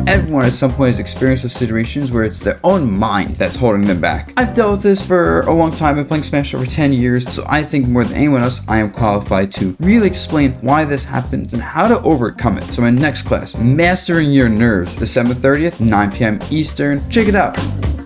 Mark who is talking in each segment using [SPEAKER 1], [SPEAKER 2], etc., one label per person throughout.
[SPEAKER 1] everyone at some point has experienced those situations where it's their own mind that's holding them back. I've dealt with this for a long time. I've been playing Smash over 10 years, so I think more than anyone else, I am qualified to really explain why this happens and how to overcome it. So my next class, Mastering Your Nerves, December 30th, 9 p.m. Eastern. Check it out.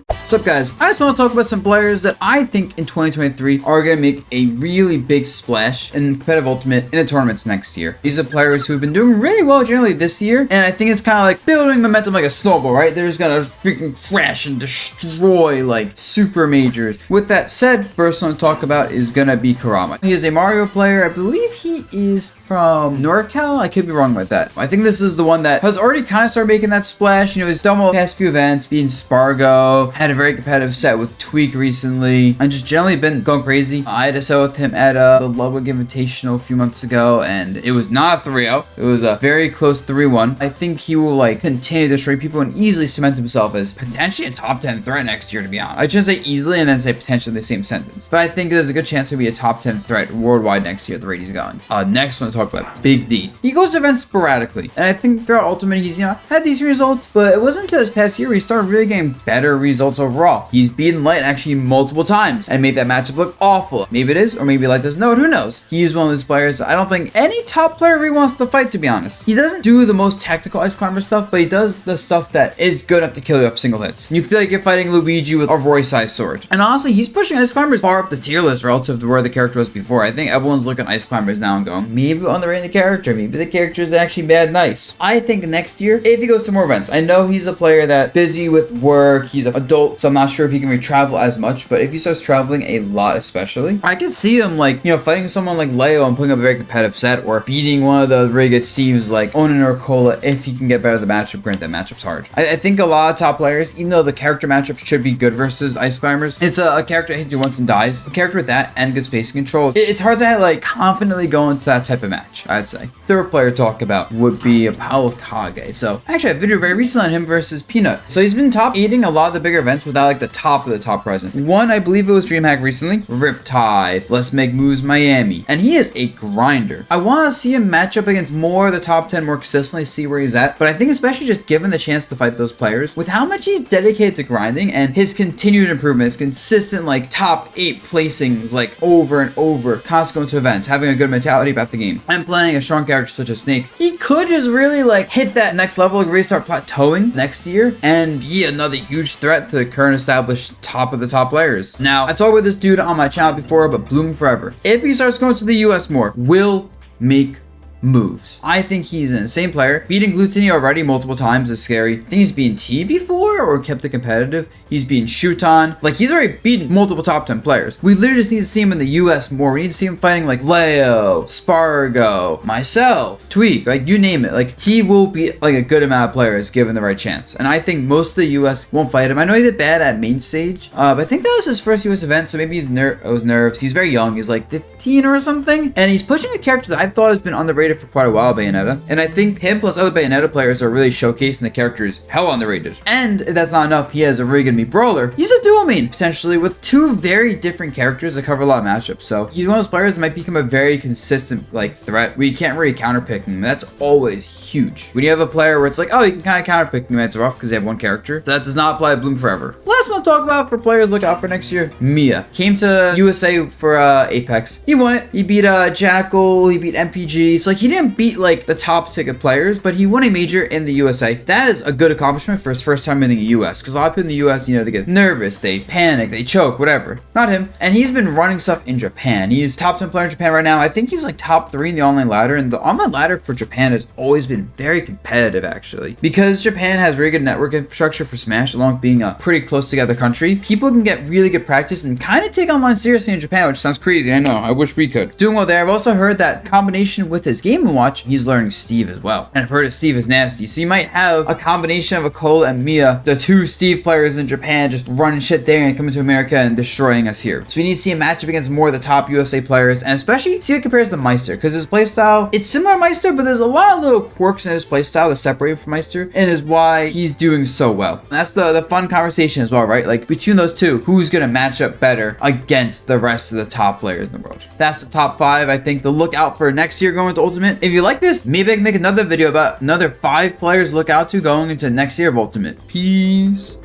[SPEAKER 1] What's up, guys? I just want to talk about some players that I think in 2023 are going to make a really big splash in competitive ultimate in the tournaments next year. These are players who have been doing really well generally this year, and I think it's kind of like building momentum like a snowball, right? They're just going to freaking crash and destroy like super majors. With that said, first one to talk about is going to be Kurama. He is a Mario player. I believe he is from NorCal. I could be wrong with that. I think this is the one that has already kind of started making that splash. You know, he's done well the past few events, beating Spargo, had a very competitive set with Tweak recently, and just generally been going crazy. I had a set with him at the Ludwig Invitational a few months ago, and it was not a 3-0. It was a very close 3-1. I think he will like continue to destroy people and easily cement himself as potentially a top 10 threat next year, to be honest. I shouldn't say easily and then say potentially the same sentence, but I think there's a good chance he'll be a top 10 threat worldwide next year at the rate he's going. Next one to talk about, Big D. He goes to events sporadically, and I think throughout Ultimate he's, had decent results, but it wasn't until this past year he started really getting better results overall. He's beaten Light actually multiple times and made that matchup look awful. Maybe it is, or maybe Light doesn't know it, who knows? He's one of those players I don't think any top player really wants to fight, to be honest. He doesn't do the most tactical Ice Climber stuff, but he does the stuff that is good enough to kill you off single hits. You feel like you're fighting Luigi with a Roy-sized sword. And honestly, he's pushing Ice Climbers far up the tier list relative to where the character was before. I think everyone's looking at Ice Climbers now and going, maybe underrating the character, maybe the character is actually bad nice. I think next year, if he goes to more events, I know he's a player that's busy with work, he's an adult, so I'm not sure if he can really travel as much, but if he starts traveling a lot especially, I could see him like, fighting someone like Leo and putting up a very competitive set, or beating one of the really good Steves like Onan or Cola if he can get better at the matchup. Grant, that matchup's hard. I think a lot of top players, even though the character matchup should be good versus Ice Climbers, it's a character that hits you once and dies. A character with that and good space control, it's hard to like confidently go into that type of match, I'd say. Third player to talk about would be ApolloKage. So actually I had a video very recently on him versus Peanut. So he's been top 8ing a lot of the bigger events without like the top of the top present. One, I believe it was DreamHack recently, Riptide, Let's Make Moves Miami, and he is a grinder. I want to see him match up against more of the top 10 more consistently, see where he's at, but I think especially just given the chance to fight those players, with how much he's dedicated to grinding and his continued improvements, consistent like top 8 placings like over and over, constantly going to events, having a good mentality about the game, and playing a strong character such as Snake, he could just really like hit that next level, like really start plateauing next year and be another huge threat to the current established top of the top players. Now, I've talked with this dude on my channel before, but Bloom Forever, if he starts going to the US more, will make moves. I think he's an insane player. Beating Glutini already multiple times is scary. I think he's beaten T before or kept it competitive. He's beaten Shuton. Like, he's already beaten multiple top 10 players. We literally just need to see him in the US more. We need to see him fighting like Leo, Spargo, myself, Tweak, like you name it. Like, he will beat like a good amount of players given the right chance. And I think most of the US won't fight him. I know he did bad at main stage, but I think that was his first US event, so maybe he's nerves. He's very young. He's like 15 or something. And he's pushing a character that I thought has been underrated for quite a while, Bayonetta. And I think him plus other Bayonetta players are really showcasing the characters hell underrated. And if that's not enough, he has a really good meat brawler. He's a dual main, potentially, with two very different characters that cover a lot of matchups. So he's one of those players that might become a very consistent like threat where you can't really counterpick him. That's always huge. When you have a player where it's like, oh, you can kind of counterpick him, it's rough because they have one character. So that does not apply to Bloom Forever. Last one to talk about for players look out for next year, Miya. Came to USA for Apex. He won it. He beat Jackal, he beat MPG. So like he didn't beat like the top ticket players, but he won a major in the USA. That is a good accomplishment for his first time in the US, because a lot of people in the US, they get nervous, they panic, they choke, whatever. Not him. And he's been running stuff in Japan. He's top 10 player in Japan right now. I think he's like top 3 in the online ladder, and the online ladder for Japan has always been very competitive actually, because Japan has really good network infrastructure for Smash, along with being a pretty close together country. People can get really good practice and kind of take online seriously in Japan, which sounds crazy. I know, I wish we could. Doing well there. I've also heard that combination with his Game & Watch, he's learning Steve as well. And I've heard that Steve is nasty. So you might have a combination of Akola and Miya, the two Steve players in Japan, just running shit there and coming to America and destroying us here. So we need to see a matchup against more of the top USA players, and especially see how it compares to Meister, because his playstyle, it's similar to Meister, but there's a lot of little quirks works in his playstyle to separate from Meister, and is why he's doing so well. That's the fun conversation as well, right? Like between those two, who's gonna match up better against the rest of the top players in the world? That's the top 5, I think, to look out for next year going to Ultimate. If you like this, maybe I can make another video about another 5 players to look out to going into next year of Ultimate. Peace.